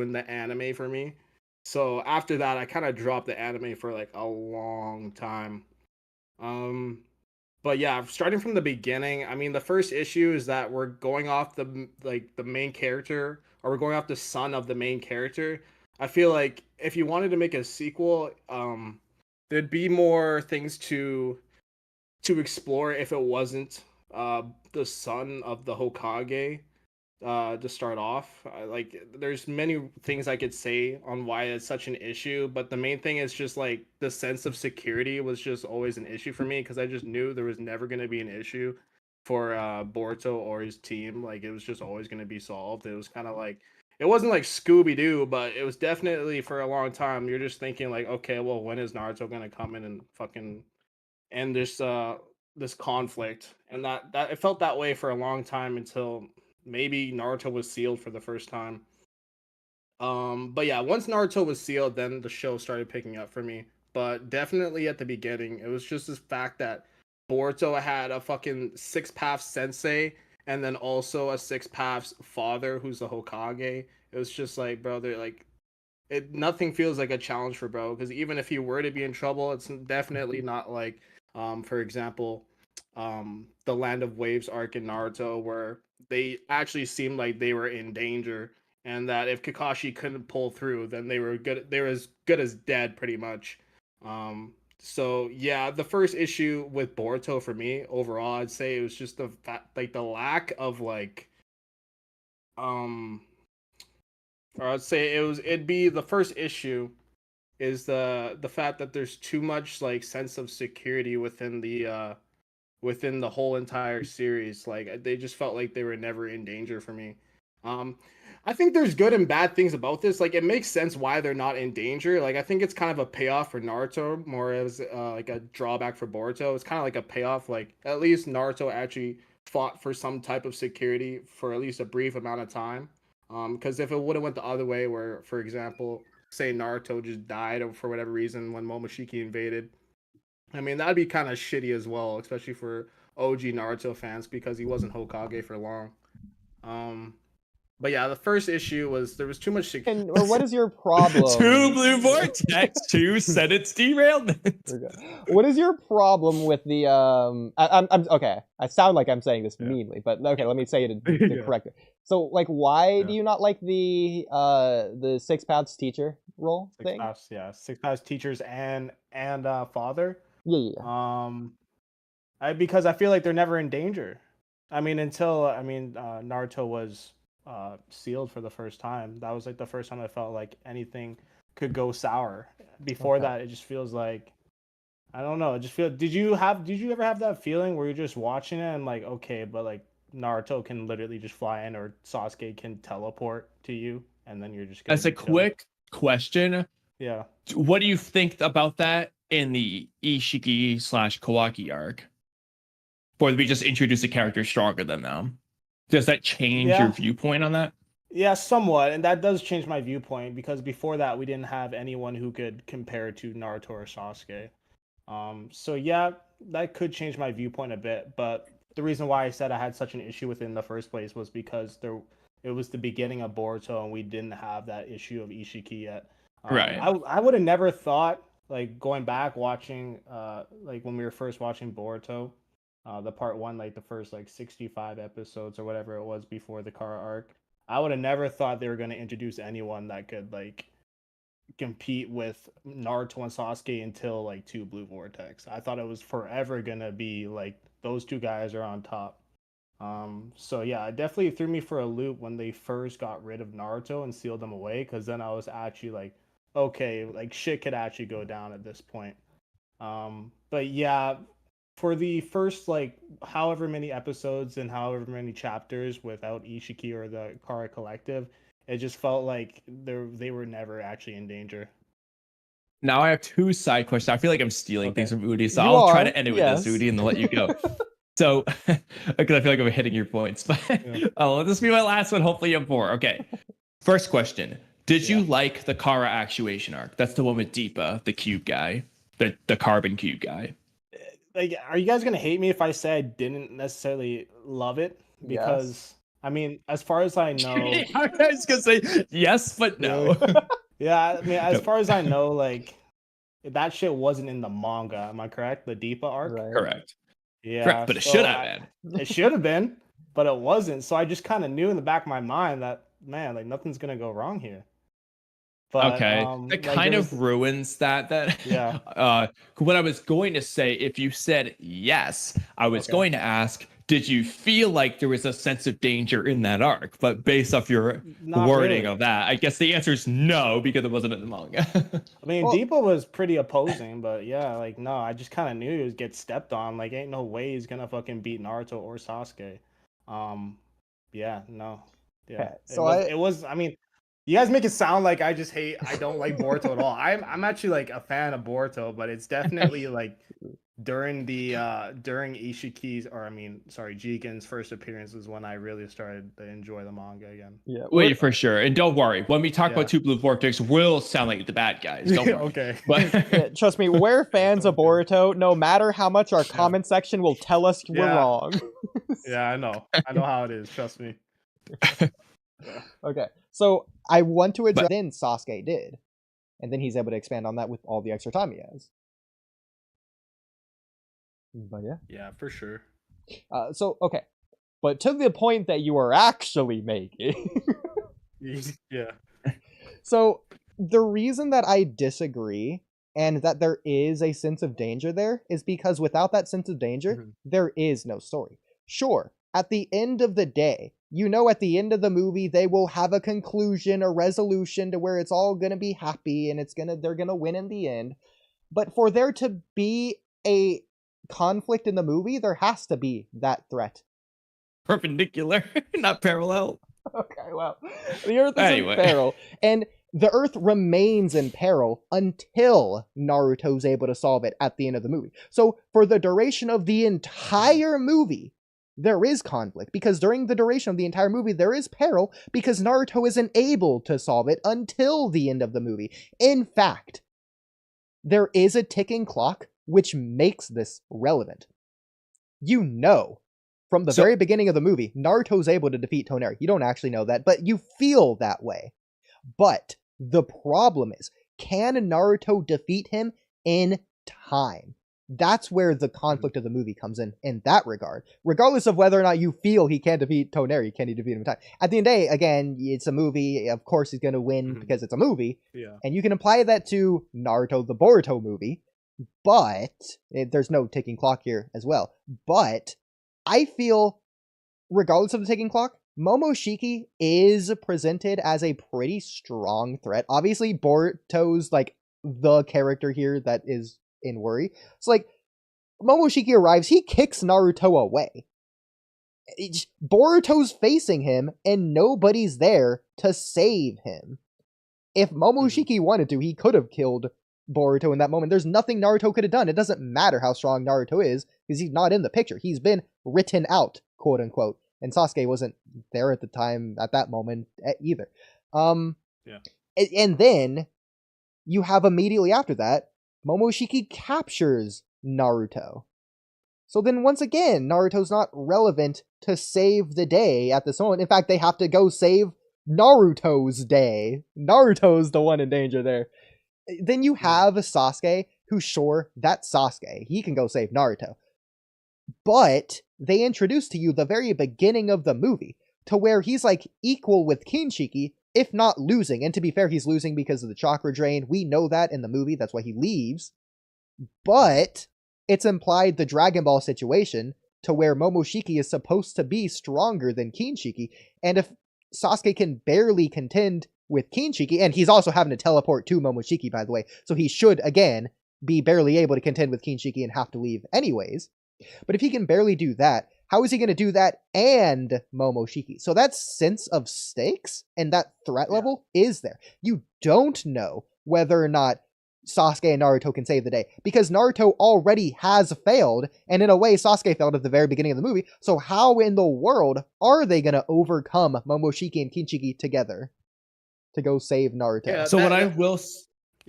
ruined the anime for me. So after that, I kind of dropped the anime for like a long time. Um, but yeah, starting from the beginning, I mean, the first issue is that we're going off the main character, or we're going off the son of the main character. I feel like if you wanted to make a sequel, there'd be more things to explore if it wasn't the son of the Hokage to start off. Like, there's many things I could say on why it's such an issue, but the main thing is just like the sense of security was just always an issue for me because I just knew there was never going to be an issue for Boruto or his team. Like, it was just always going to be solved. It was kind of like, it wasn't like Scooby Doo, but it was definitely for a long time. You're just thinking like, okay, well, when is Naruto going to come in and fucking end this conflict? And that it felt that way for a long time until maybe Naruto was sealed for the first time. But yeah, once Naruto was sealed, then the show started picking up for me. But definitely at the beginning, it was just this fact that Boruto had a fucking six path sensei and then also a six paths father who's the Hokage. It was just like, bro, they're like, it nothing feels like a challenge for bro, because even if he were to be in trouble, it's definitely not like for example the Land of Waves arc in Naruto where they actually seemed like they were in danger, and that if Kakashi couldn't pull through, then they were as good as dead pretty much. So yeah, the first issue with Boruto for me overall, I'd say it was just the fact, like the lack of like um or I'd say it'd be the first issue is the fact that there's too much like sense of security within the whole entire series. Like, they just felt like they were never in danger for me. Um, I think there's good and bad things about this. Like, it makes sense why they're not in danger. Like, I think it's kind of a payoff for Naruto more as like a drawback for Boruto. It's kind of like a payoff. Like, at least Naruto actually fought for some type of security for at least a brief amount of time. Because if it would have went the other way, where for example, say Naruto just died for whatever reason when Momoshiki invaded, I mean, that'd be kind of shitty as well, especially for OG Naruto fans because he wasn't Hokage for long. Um, but yeah, the first issue was there was too much. And or what is your problem? Two blue vortex, two sentence derailment. What is your problem with the I'm okay. I sound like I'm saying this meanly, but okay, let me say it to correct it. So like, why do you not like the six paths teacher role thing? Six paths teachers and father. Yeah. Because I feel like they're never in danger. I mean, until Naruto was sealed for the first time. That was like the first time I felt like anything could go sour. Before that, it just feels like, I don't know. It just feel. Did you ever have that feeling where you're just watching it and like, okay, but like Naruto can literally just fly in, or Sasuke can teleport to you, and then you're just gonna As a quick question, yeah, what do you think about that in the Ishiki / Kawaki arc? Or we just introduce a character stronger than them? Does that change your viewpoint on that? Yeah, somewhat, and that does change my viewpoint because before that we didn't have anyone who could compare to Naruto or Sasuke. So yeah, that could change my viewpoint a bit, but the reason why I said I had such an issue with it in the first place was because it was the beginning of Boruto and we didn't have that issue of Ishiki yet. Right. I would have never thought, like going back watching like when we were first watching Boruto, the part one, like the first like 65 episodes or whatever it was before the Kara arc, I would have never thought they were going to introduce anyone that could like compete with Naruto and Sasuke until like two Blue Vortex. I thought it was forever gonna be like those two guys are on top. So yeah, it definitely threw me for a loop when they first got rid of Naruto and sealed them away, because then I was actually like, okay, like shit could actually go down at this point. But yeah, for the first like however many episodes and however many chapters without Ishiki or the Kara Collective, it just felt like they were never actually in danger. Now I have two side questions. I feel like I'm stealing things from Oodie, so You I'll try are, to end it with this, Oodie, and then let you go. So, because I feel like I'm hitting your points, but oh, this will be my last one. Hopefully, you have more. Okay. First question: did you like the Kara actuation arc? That's the one with Deepa, the cube guy, the carbon cube guy. Like, are you guys gonna hate me if I say I didn't necessarily love it? Because I mean, as far as I know, I was gonna say yes, but no. yeah. I mean, as far as I know, like that shit wasn't in the manga. Am I correct? The Deepa arc. Right. Correct. Yeah, Correct, but it so should have been. It should have been, but it wasn't. So I just kind of knew in the back of my mind that man, like nothing's gonna go wrong here. But Okay, that like, kind there of was- ruins that. Yeah. What I was going to say, if you said yes, I was Okay. going to ask, did you feel like there was a sense of danger in that arc? But based off your Not wording really. of that, I guess the answer is no, because it wasn't in the manga. I mean, Well- Deepa was pretty opposing, but yeah, like no, I just kind of knew he would get stepped on. Like, ain't no way he's gonna fucking beat Naruto or Sasuke. Yeah, no, yeah. Okay, so it was. I mean, you guys make it sound like I don't like Boruto at all. I'm actually like a fan of Boruto, but it's definitely like during Ishiki's, or I mean, sorry, Jigen's first appearance was when I really started to enjoy the manga again. Yeah. Wait, for sure. And don't worry, when we talk Yeah. about Two Blue Vortex, we'll sound like the bad guys. Don't worry. Okay. But Yeah, trust me, we're fans of Boruto. No matter how much our comment section will tell us we're Yeah. wrong. Yeah, I know how it is. Trust me. Okay, so I want to address in Sasuke did, and then he's able to expand on that with all the extra time he has. But yeah. Yeah, for sure. So okay, but to the point that you are actually making. Yeah. So the reason that I disagree and that there is a sense of danger there is because without that sense of danger, there is no story. Sure, at the end of the day, you know, at the end of the movie, they will have a conclusion, a resolution to where it's all gonna be happy and they're gonna win in the end. But for there to be a conflict in the movie, there has to be that threat. perpendicular, not parallel. Okay, well, the Earth is Anyway. in peril, and the Earth remains in peril until Naruto's able to solve it at the end of the movie. So, for the duration of the entire movie, there is conflict, because during the duration of the entire movie, there is peril, because Naruto isn't able to solve it until the end of the movie. In fact, there is a ticking clock, which makes this relevant. You know, from the very beginning of the movie, Naruto's able to defeat Toneri. You don't actually know that, but you feel that way. But the problem is, can Naruto defeat him in time? That's where the conflict of the movie comes in that regard. Regardless of whether or not you feel he can defeat Toneri, can he defeat him in time? At the end of the day, again, it's a movie. Of course he's going to win because it's a movie. Yeah. And you can apply that to Naruto, the Boruto movie. But there's no ticking clock here as well. But I feel, regardless of the ticking clock, Momoshiki is presented as a pretty strong threat. Obviously, Boruto's like the character here that is in worry. So like, Momoshiki arrives, he kicks Naruto away. Boruto's facing him, and nobody's there to save him. If Momoshiki wanted to, he could have killed Boruto in that moment. There's nothing Naruto could have done. It doesn't matter how strong Naruto is, because he's not in the picture. He's been written out, quote unquote. And Sasuke wasn't there at the time, at that moment, either. Yeah. And then, you have immediately after that, Momoshiki captures Naruto. So then once again, Naruto's not relevant to save the day at this moment. In fact, they have to go save Naruto's day. Naruto's the one in danger there. Then you have Sasuke, who, sure, that's Sasuke. He can go save Naruto. But they introduce to you the very beginning of the movie, to where he's like equal with Kinshiki, if not losing. And to be fair, he's losing because of the chakra drain. We know that in the movie, that's why he leaves. But it's implied the Dragon Ball situation, to where Momoshiki is supposed to be stronger than Kinshiki. And if Sasuke can barely contend with Kinshiki, and he's also having to teleport to Momoshiki, by the way, so he should, again, be barely able to contend with Kinshiki and have to leave anyways. But if he can barely do that, how is he going to do that and Momoshiki? So that sense of stakes and that threat level is there. You don't know whether or not Sasuke and Naruto can save the day, because Naruto already has failed, and in a way Sasuke failed at the very beginning of the movie, so how in the world are they going to overcome Momoshiki and Kinshiki together to go save Naruto? Yeah, So what I will,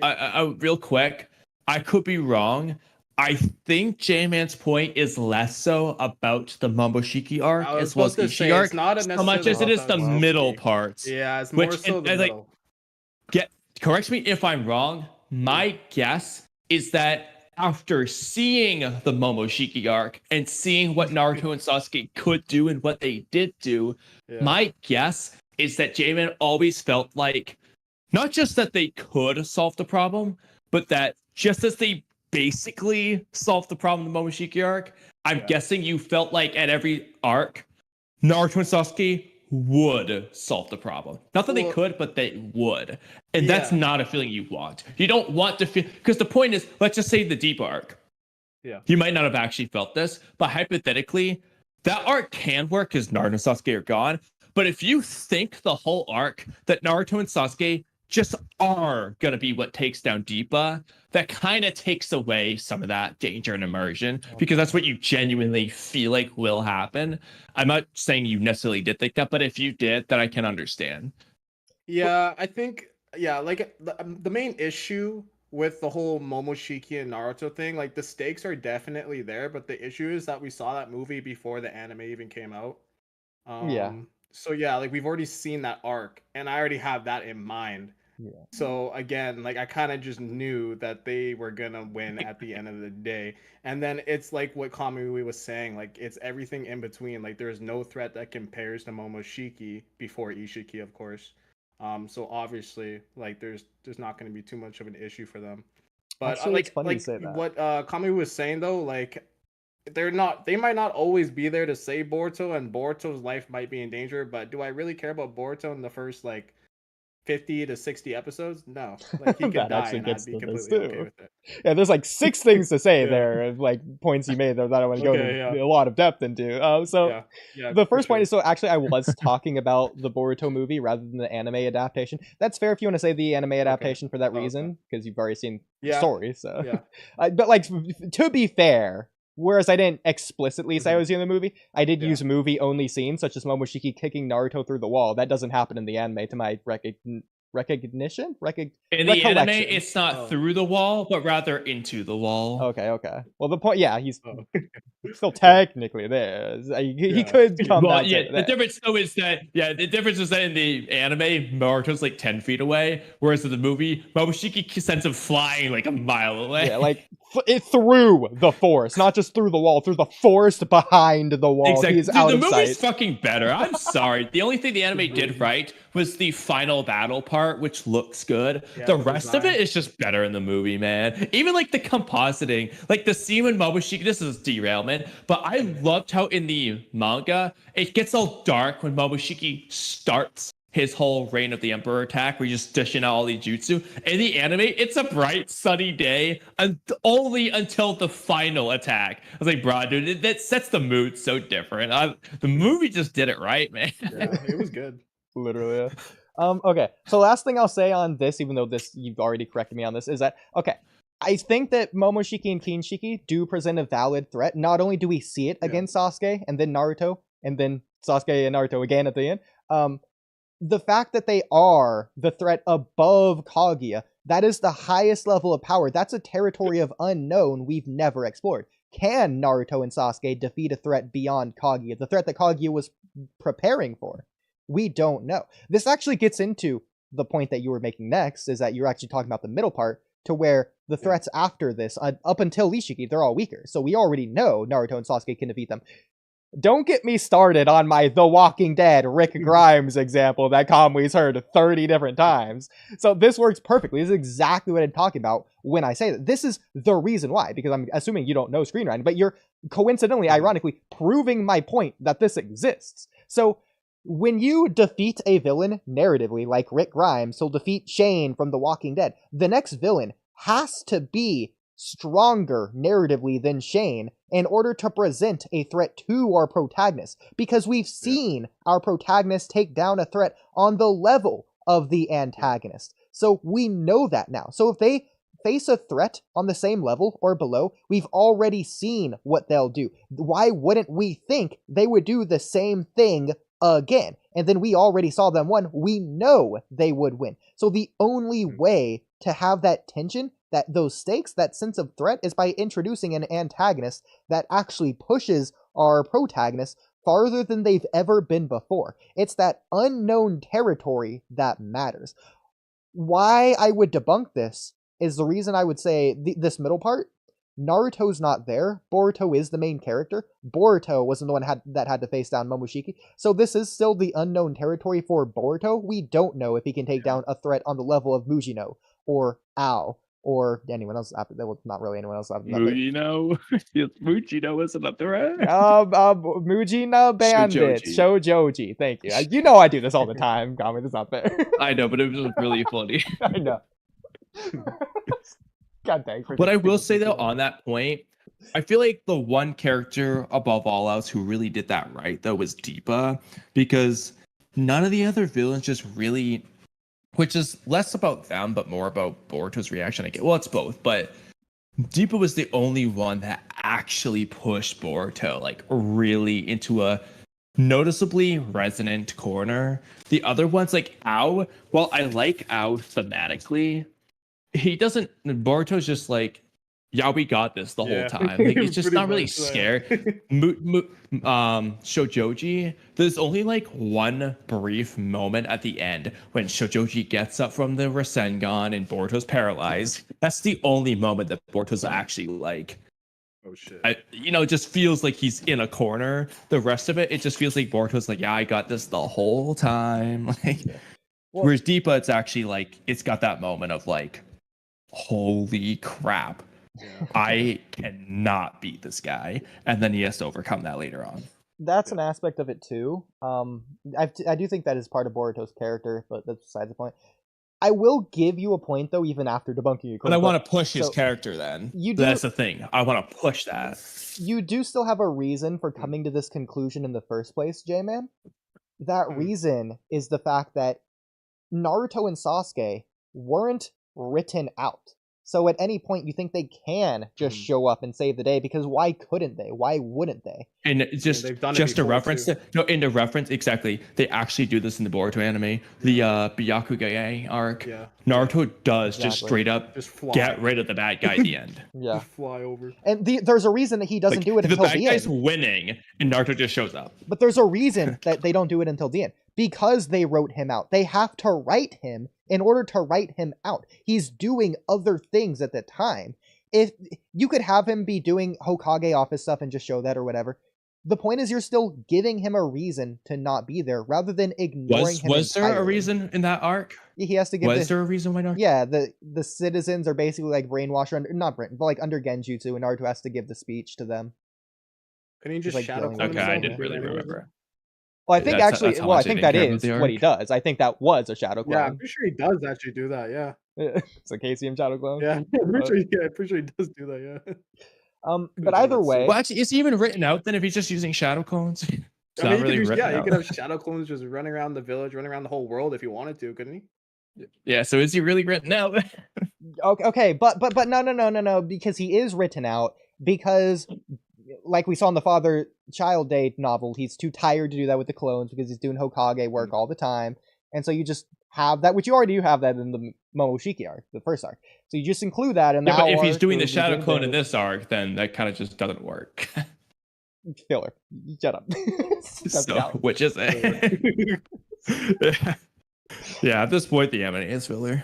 I real quick, I could be wrong. I think J-Man's point is less so about the Momoshiki arc I was as well as supposed to Ishii say arc, it's not so much necessarily as it is about the middle Momoshiki. parts. Yeah, it's more so the like, middle. correct me if I'm wrong. My guess is that after seeing the Momoshiki arc and seeing what Naruto and Sasuke could do and what they did do, my guess is that J-Man always felt like not just that they could solve the problem, but that just as they basically solved the problem in the Momoshiki arc, I'm guessing you felt like at every arc, Naruto and Sasuke would solve the problem. Not that they could, but they would. And that's not a feeling you want. You don't want to feel, because the point is, let's just say the Deepa arc. Yeah. You might not have actually felt this, but hypothetically, that arc can work because Naruto and Sasuke are gone. But if you think the whole arc that Naruto and Sasuke just are going to be what takes down Deepa, that kind of takes away some of that danger and immersion, because that's what you genuinely feel like will happen. I'm not saying you necessarily did think that, but if you did, then I can understand. Yeah, I think, like the main issue with the whole Momoshiki and Naruto thing, like the stakes are definitely there, but the issue is that we saw that movie before the anime even came out. So yeah, like we've already seen that arc, and I already have that in mind. Yeah. So again, like I kind of just knew that they were gonna win at the end of the day. And then it's like what Kamui was saying, like it's everything in between. Like there's no threat that compares to Momoshiki before Ishiki, of course. So obviously, like there's not gonna be too much of an issue for them. But Actually, it's funny you say that. what Kamui was saying though, like they might not always be there to save Boruto, and Boruto's life might be in danger, but do I really care about Boruto in the first like 50 to 60 episodes? No. Like he could die and I'd be completely okay with it. Yeah, there's like 6 things to say there of like points you made that I want to go into a lot of depth into. The first point is, so actually I was talking about the Boruto movie rather than the anime adaptation. That's fair if you want to say the anime adaptation for that reason, because you've already seen the story. So but like to be fair, whereas I didn't explicitly say I was in the movie, I did use movie-only scenes, such as Momoshiki kicking Naruto through the wall. That doesn't happen in the anime, to my recognition? In the anime, it's not through the wall, but rather into the wall. Okay. Well, the point, he's still technically there. He could come back. The difference though is that, the difference is that in the anime, Naruto's like 10 feet away, whereas in the movie, Momoshiki sends him flying like a mile away. Yeah, like it through the forest, not just through the wall, through the forest behind the wall. Exactly. He's out of sight. The movie's fucking better. I'm sorry. The only thing the anime did right was the final battle part, which looks good. The rest of it is just better in the movie, man. Even like the compositing, like the scene when Momoshiki, this is derailment, but I loved how in the manga, it gets all dark when Momoshiki starts his whole Reign of the Emperor attack, where you're just dishing out all the jutsu. In the anime, it's a bright, sunny day, and only until the final attack. I was like, bro, dude, that sets the mood so different. The movie just did it right, man. Yeah, it was good. Literally. Okay, so last thing I'll say on this, even though this you've already corrected me on this, is that, okay, I think that Momoshiki and Kinshiki do present a valid threat. Not only do we see it against Sasuke, and then Naruto, and then Sasuke and Naruto again at the end, the fact that they are the threat above Kaguya, that is the highest level of power. That's a territory of unknown we've never explored. Can Naruto and Sasuke defeat a threat beyond Kaguya? The threat that Kaguya was preparing for? We don't know. This actually gets into the point that you were making next, is that you're actually talking about the middle part, to where the threats after this, up until Ishiki, they're all weaker. So we already know Naruto and Sasuke can defeat them. Don't get me started on my The Walking Dead Rick Grimes example that Kamui's heard 30 different times. So this works perfectly. This is exactly what I'm talking about when I say that. This is the reason why, because I'm assuming you don't know screenwriting, but you're coincidentally, ironically, proving my point that this exists. So when you defeat a villain narratively, like Rick Grimes, he'll defeat Shane from The Walking Dead, the next villain has to be stronger narratively than Shane in order to present a threat to our protagonist, because we've seen our protagonist take down a threat on the level of the antagonist. So we know that now. So if they face a threat on the same level or below, we've already seen what they'll do. Why wouldn't we think they would do the same thing again? And then we already saw them win. We know they would win. So the only way to have that tension that those stakes, that sense of threat, is by introducing an antagonist that actually pushes our protagonist farther than they've ever been before. It's that unknown territory that matters. Why I would debunk this is the reason I would say this middle part. Naruto's not there. Boruto is the main character. Boruto wasn't the one that had to face down Momoshiki. So this is still the unknown territory for Boruto. We don't know if he can take down a threat on the level of Mujino or Ao or anyone else after that. Well, not really anyone else after that. Mujino? Mujino isn't a threat. Mujino Bandit. Shoujoji. Thank you. You know I do this all the time. Kamui, that's not fair. I know, but it was really funny. I know. God dang. But I will say though, on that point, I feel like the one character above all else who really did that right though was Deepa, because none of the other villains just really, which is less about them but more about Boruto's reaction. I get, well, it's both, but Deepa was the only one that actually pushed Boruto like really into a noticeably resonant corner. The other ones like Ao, while I like Ao thematically, he doesn't. Boruto's just like, yeah, we got this the whole time. Like, he's just not really scared. Shoujoji, there's only like one brief moment at the end when Shoujoji gets up from the Rasengan and Boruto's paralyzed. That's the only moment that Boruto's actually like, oh shit. It just feels like he's in a corner. The rest of it just feels like Boruto's like, yeah, I got this the whole time. Like, whereas Deepa, it's actually like, it's got that moment of like, holy crap, I cannot beat this guy, and then he has to overcome that later on. That's an aspect of it too. I do think that is part of Boruto's character, but that's beside the point. I will give you a point though, even after debunking your. But I want to push his character. Then that's the thing. I want to push that. You do still have a reason for coming to this conclusion in the first place, Jman. That reason is the fact that Naruto and Sasuke weren't written out. So at any point you think they can just show up and save the day, because why couldn't they? Why wouldn't they? And just to reference into reference, exactly. They actually do this in the Boruto anime. The Byakugan arc. Yeah. Naruto does just straight up get rid of the bad guy at the end. Yeah. Just fly over. And there's a reason that he doesn't do it until the end. The bad guy's winning and Naruto just shows up. But there's a reason that they don't do it until the end. Because they wrote him out. They have to write him in order to write him out. He's doing other things at the time. If you could have him be doing Hokage office stuff and just show that or whatever. The point is you're still giving him a reason to not be there rather than ignoring him. Was there a reason in that arc? He has to give. Was there a reason why not? Yeah, the citizens are basically like brainwashed, but like under Genjutsu, and Naruto has to give the speech to them. Can he just shadow clone himself? Okay, I didn't really remember. Well, I think I think that is what he does. I think that was a shadow clone. Yeah, I'm pretty sure he does actually do that. Yeah, it's a KCM shadow clone. Yeah, I'm pretty sure he does do that. Yeah. But either way, well, actually, is he even written out then if he's just using shadow clones? You could have shadow clones just running around the village, running around the whole world if he wanted to, couldn't he? Yeah. So is he really written out? Okay, but no, because he is written out because. Like we saw in the Father-Child Day novel, he's too tired to do that with the clones because he's doing Hokage work all the time. And so you just have that, which you already do have that in the Momoshiki arc, the first arc. So you just include that in that. But if he's doing the shadow clone in this arc, then that kind of just doesn't work. Filler. Shut up. So, which is it? Yeah, at this point, the anime is filler.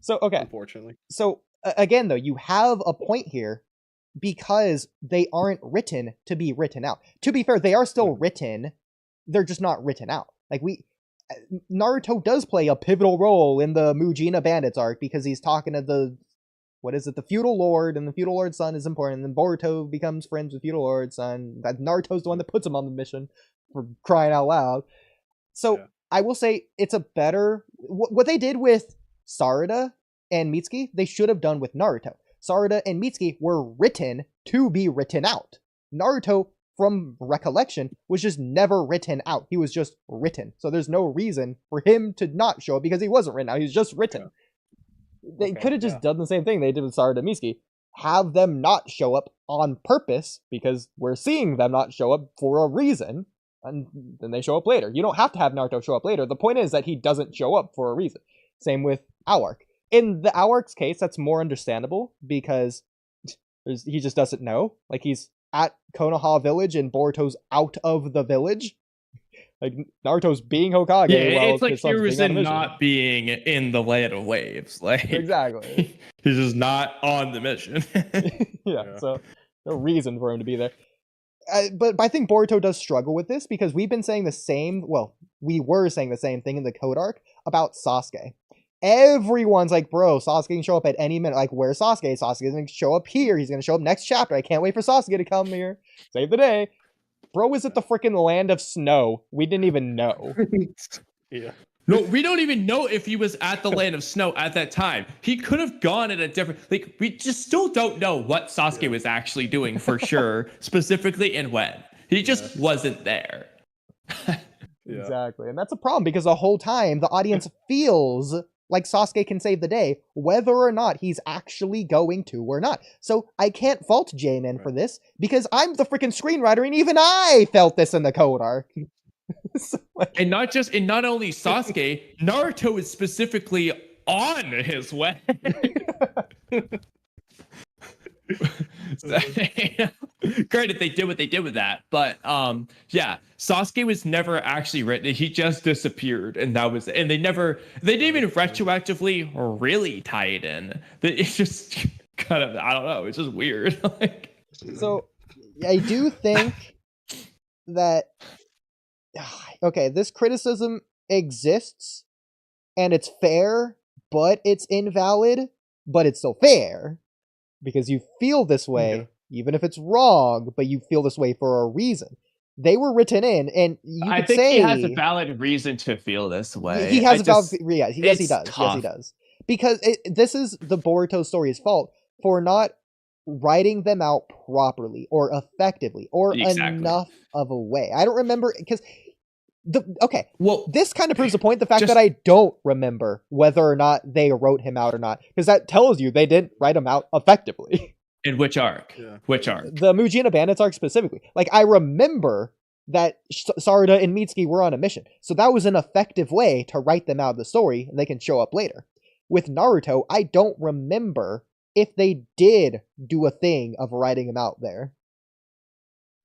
So, okay. Unfortunately. So, again, though, you have a point here. Because they aren't written to be written out. To be fair, they are still written. They're just not written out. Like Naruto does play a pivotal role in the Mujina Bandits arc because he's talking to the feudal lord, and the feudal lord's son is important. And then Boruto becomes friends with feudal lord's son. That Naruto's the one that puts him on the mission, for crying out loud. So I will say it's a better what they did with Sarada and Mitsuki. They should have done with Naruto. Sarada and Mitsuki were written to be written out. Naruto, from recollection, was just never written out. He was just written. So there's no reason for him to not show up because he wasn't written out. He was just written. They could have just done the same thing they did with Sarada and Mitsuki. Have them not show up on purpose because we're seeing them not show up for a reason. And then they show up later. You don't have to have Naruto show up later. The point is that he doesn't show up for a reason. Same with our arc. in the Awark's case, that's more understandable because he just doesn't know. Like, he's at Konoha village and Boruto's out of the village. Like, Naruto's being Hokage. Yeah, while it's like his son's being on a Hiruzen mission. not being in the land of waves. Like, Exactly. he's just not on the mission. Yeah, so no reason for him to be there. But I think Boruto does struggle with this because we've been saying the same. Well, we were saying the same thing in the Code Arc about Sasuke. Everyone's like, bro, Sasuke can show up at any minute. Like, where's Sasuke? Sasuke's gonna show up here. He's gonna show up next chapter. I can't wait for Sasuke to come here. Save the day. Bro is at the freaking land of snow. We didn't even know. Yeah. No, we don't even know if he was at the land of snow at that time. He could have gone in a different, like, we just still don't know what Sasuke was actually doing for sure, specifically and when. He just wasn't there. Exactly. And that's a problem because the whole time the audience feels like Sasuke can save the day, whether or not he's actually going to or not. So I can't fault Jman for this because I'm the freaking screenwriter and even I felt this in the Code Arc. So, like, and not only Sasuke, Naruto is specifically on his way. Granted, they did what they did with that, but yeah, Sasuke was never actually written. He just disappeared, and that was it. And they didn't even retroactively really tie it in. It's just kind of, I don't know, it's just weird. Like, so I do think that okay, this criticism exists and it's fair, but it's invalid, but it's still fair because you feel this way, even if it's wrong, but you feel this way for a reason. They were written in, and you I could think say he has a valid reason to feel this way. he has a valid, yes, he does. Tough. Yes, he does. Because this is the Boruto story's fault for not writing them out properly or effectively or enough of a way. I don't remember because this kind of proves the point, the fact that I don't remember whether or not they wrote him out or not, because that tells you they didn't write him out effectively. In which arc? Yeah. Which arc? The Mujina Bandits arc specifically. Like, I remember that Sarada and Mitsuki were on a mission, so that was an effective way to write them out of the story, and they can show up later. With Naruto, I don't remember if they did do a thing of writing him out there.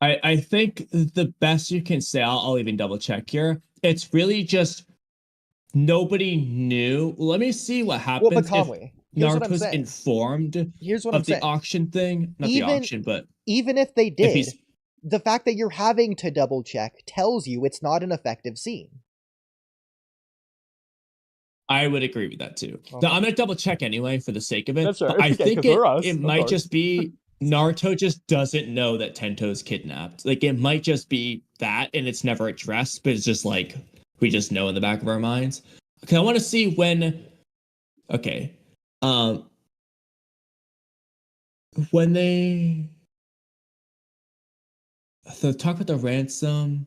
I think the best you can say, I'll even double check here. It's really just nobody knew. Let me see what happens if Naruto's informed of the auction thing. Not the auction, but even if they did, the fact that you're having to double check tells you it's not an effective scene. I would agree with that too. Okay. I'm gonna double check anyway for the sake of it. That's right. I think it might just be Naruto just doesn't know that Tento's kidnapped. Like, it might just be that, and it's never addressed, but it's just like, we just know in the back of our minds. Okay, I want to see when... Okay. When they... So talk about the ransom.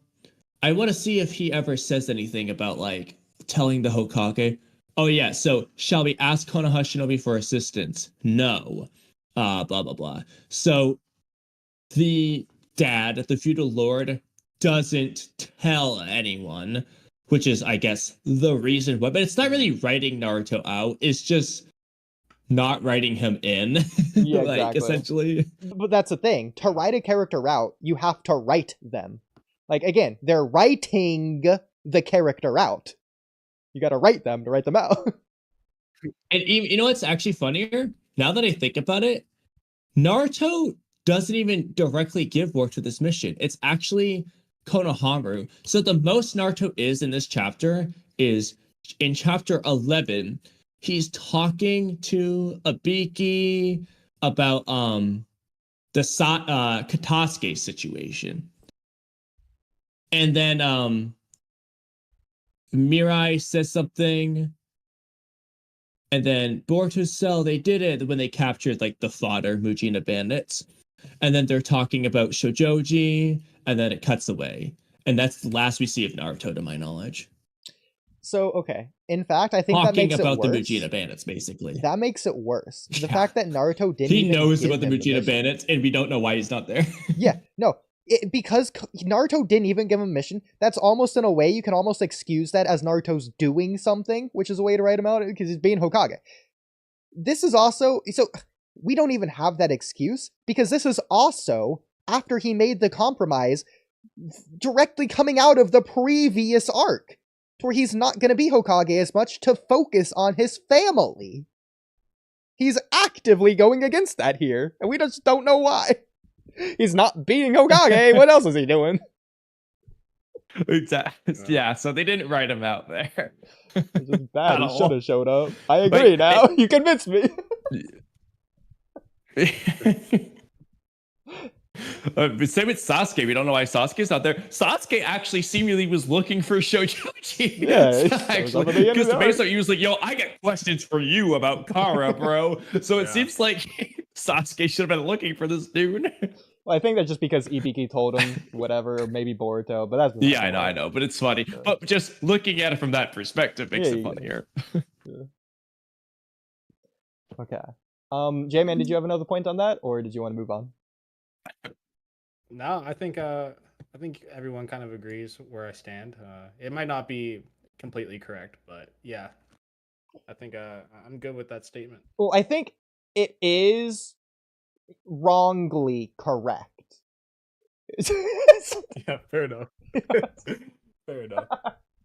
I want to see if he ever says anything about, like, telling the Hokage. Oh, yeah, so, shall we ask Konoha Shinobi for assistance? No. Blah, blah, blah. So the dad, the feudal lord, doesn't tell anyone, which is, I guess, the reason why. But it's not really writing Naruto out. It's just not writing him in. Yeah, like, exactly. Essentially. But that's the thing. To write a character out, you have to write them. Like, again, they're writing the character out. You got to write them to write them out. And you know what's actually funnier? Now that I think about it, Naruto doesn't even directly give work to this mission. It's actually Konohamaru. So the most Naruto is in this chapter is in chapter 11. He's talking to Abiki about the Katasuke situation. And then Mirai says something. And then Boruto's cell, they did it when they captured, like, the fodder, Mujina bandits. And then they're talking about Shoujoji, and then it cuts away. And that's the last we see of Naruto, to my knowledge. So, okay. In fact, I think talking that makes it worse. Talking about the Mujina bandits, basically. That makes it worse. The fact that Naruto didn't He knows about the Mujina bandits, and we don't know why he's not there. Yeah, no. Because Naruto didn't even give him a mission, that's almost, in a way, you can almost excuse that as Naruto's doing something, which is a way to write him out, because he's being Hokage. this is also so we don't even have that excuse because this is also after he made the compromise directly coming out of the previous arc where he's not going to be Hokage as much to focus on his family. He's actively going against that here, and we just don't know why. He's not being Hokage. What else is he doing? Exactly. Yeah, so they didn't write him out there. It's just bad. He should have showed up. I agree now. You convinced me. Same with Sasuke. We don't know why Sasuke's not there. Sasuke actually seemingly was looking for Shojoji. Yeah, actually, because basically he was like, "Yo, I got questions for you about Kara, bro." So it seems like Sasuke should have been looking for this dude. Well, I think that's just because Ibiki told him whatever, or maybe Boruto, but that's I know, but it's funny. But just looking at it from that perspective makes it funnier. Okay. Jman, did you have another point on that, or did you want to move on? No, I think everyone kind of agrees where I stand. It might not be completely correct, but yeah, I think I'm good with that statement. Well, I think it is wrongly correct. Yeah, fair enough. Fair enough.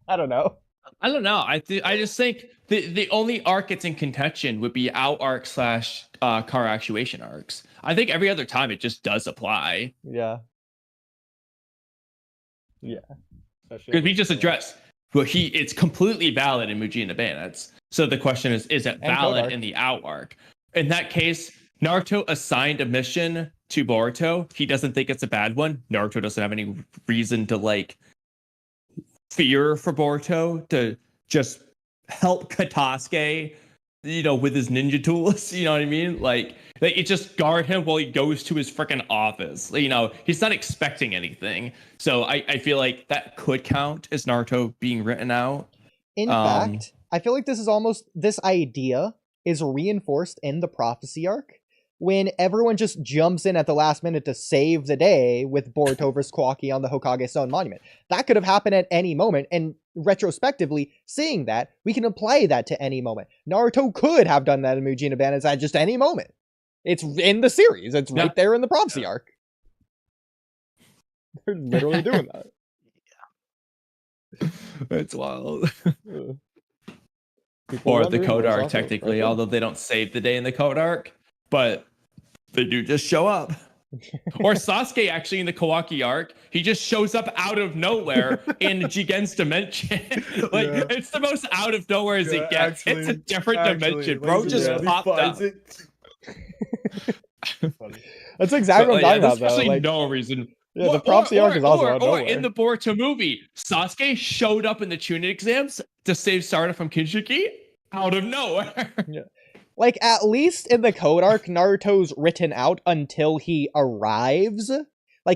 I don't know. I just think the only arc that's in contention would be out arc / car actuation arcs. I think every other time it just does apply. Yeah. Because we just addressed, it's completely valid in Muji and the Bandits. So the question is it valid in the out arc? In that case, Naruto assigned a mission to Boruto. He doesn't think it's a bad one. Naruto doesn't have any reason to fear for Boruto to just help Katasuke, with his ninja tools. You know what I mean? Like it just guard him while he goes to his freaking office. He's not expecting anything. So I feel like that could count as Naruto being written out. In fact, I feel like this idea is reinforced in the prophecy arc when everyone just jumps in at the last minute to save the day with Boruto versus Walky on the Hokage Stone Monument. That could have happened at any moment, and retrospectively, seeing that, we can apply that to any moment. Naruto could have done that in Muji no Bandits at just any moment. It's in the series. It's right there in the prophecy arc. They're literally doing that. It's wild. Or the code arc, technically, although they don't save the day in the code arc, but they do just show up. Or Sasuke, actually, in the Kawaki arc, he just shows up out of nowhere in Jigen's dimension. It's the most out of nowhere as it gets. It's a different dimension. Bro just popped up. That's exactly what I'm talking about, though. There's no reason. Yeah, the prophecy arc is also out of nowhere. In the Boruto movie, Sasuke showed up in the Chunin exams to save Sarada from Kinshiki out of nowhere. Yeah. At least in the code arc, Naruto's written out until he arrives.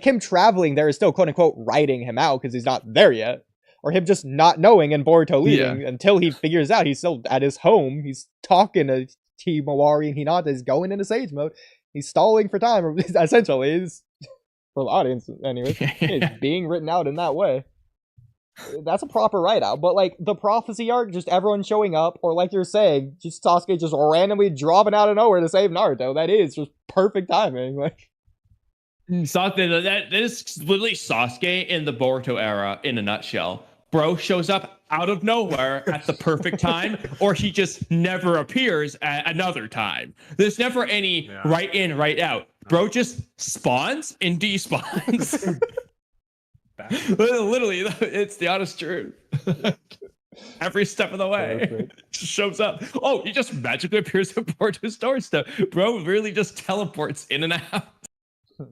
Him traveling there is still quote-unquote writing him out because he's not there yet. Or him just not knowing and Boruto leaving until he figures out he's still at his home. He's talking to Mawari and Hinata. He's going into sage mode. He's stalling for time, essentially. For the audience, anyway. It's being written out in that way. That's a proper write-out, but the prophecy arc, just everyone showing up, or like you're saying, just Sasuke just randomly dropping out of nowhere to save Naruto. That is just perfect timing. That is literally Sasuke in the Boruto era in a nutshell. Bro shows up out of nowhere at the perfect time, or he just never appears at another time. There's never any right in, right out. Bro just spawns and despawns. Literally, it's the honest truth. Every step of the way, just shows up. Oh, he just magically appears at Boruto's doorstep. Bro really just teleports in and out.